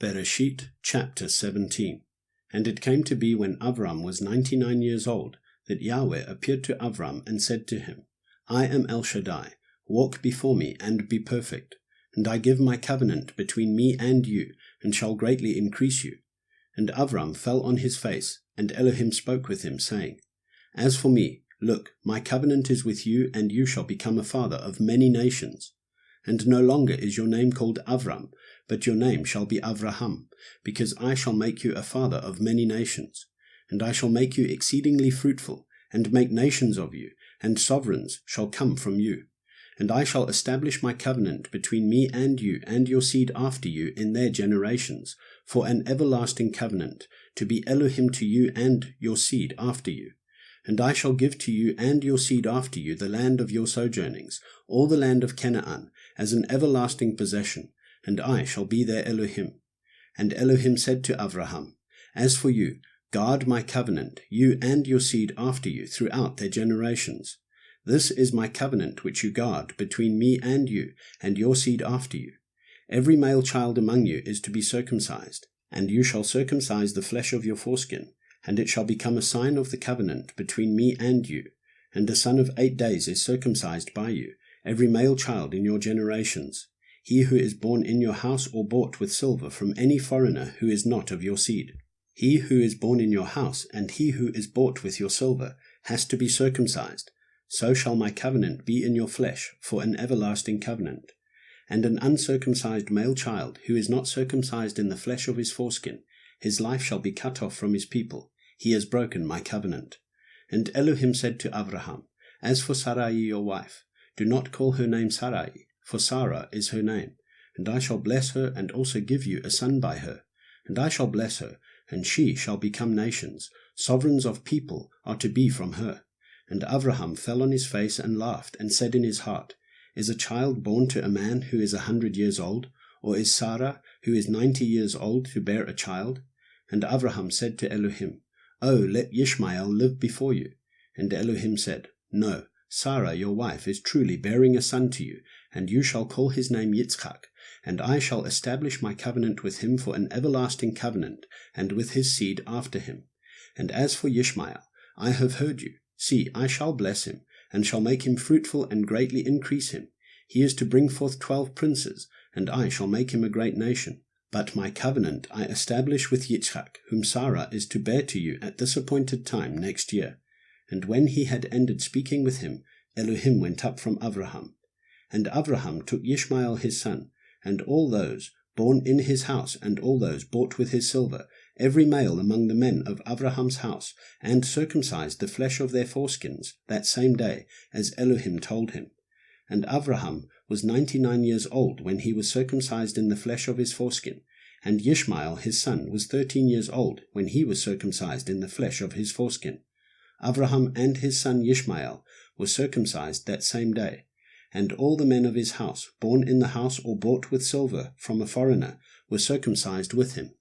Bereshith chapter 17. And it came to be when Avram was 99 years old, that Yahweh appeared to Avram and said to him, I am El Shaddai, walk before me and be perfect, and I give my covenant between me and you, and shall greatly increase you. And Avram fell on his face, and Elohim spoke with him, saying, As for me, look, my covenant is with you, and you shall become a father of many nations. And no longer is your name called Avram, but your name shall be Avraham, because I shall make you a father of many nations. And I shall make you exceedingly fruitful, and make nations of you, and sovereigns shall come from you. And I shall establish my covenant between me and you and your seed after you in their generations, for an everlasting covenant, to be Elohim to you and your seed after you. And I shall give to you and your seed after you the land of your sojournings, all the land of Canaan, as an everlasting possession, and I shall be their Elohim. And Elohim said to Avraham, As for you, guard my covenant, you and your seed after you, throughout their generations. This is my covenant which you guard between me and you, and your seed after you. Every male child among you is to be circumcised, and you shall circumcise the flesh of your foreskin, and it shall become a sign of the covenant between me and you. And the son of 8 days is circumcised by you, every male child in your generations, he who is born in your house or bought with silver from any foreigner who is not of your seed. He who is born in your house and he who is bought with your silver has to be circumcised. So shall my covenant be in your flesh for an everlasting covenant. And an uncircumcised male child who is not circumcised in the flesh of his foreskin, his life shall be cut off from his people. He has broken my covenant. And Elohim said to Avraham, As for Sarai your wife, do not call her name Sarai, for Sarah is her name. And I shall bless her and also give you a son by her. And I shall bless her, and she shall become nations. Sovereigns of people are to be from her. And Avraham fell on his face and laughed, and said in his heart, Is a child born to a man who is 100 years old? Or is Sarah, who is 90 years old, to bear a child? And Avraham said to Elohim, Oh, let Ishmael live before you. And Elohim said, No, Sarah your wife is truly bearing a son to you, and you shall call his name Yitzchak, and I shall establish my covenant with him for an everlasting covenant, and with his seed after him. And as for Ishmael, I have heard you. See, I shall bless him, and shall make him fruitful and greatly increase him. He is to bring forth 12 princes, and I shall make him a great nation. But my covenant I establish with Yitzchak, whom Sarah is to bear to you at this appointed time next year. And when he had ended speaking with him, Elohim went up from Avraham. And Avraham took Ishmael his son, and all those born in his house, and all those bought with his silver, every male among the men of Avraham's house, and circumcised the flesh of their foreskins that same day, as Elohim told him. And Avraham was 99 years old when he was circumcised in the flesh of his foreskin, and Ishmael his son was 13 years old when he was circumcised in the flesh of his foreskin. Avraham and his son Ishmael were circumcised that same day, and all the men of his house, born in the house or bought with silver from a foreigner, were circumcised with him.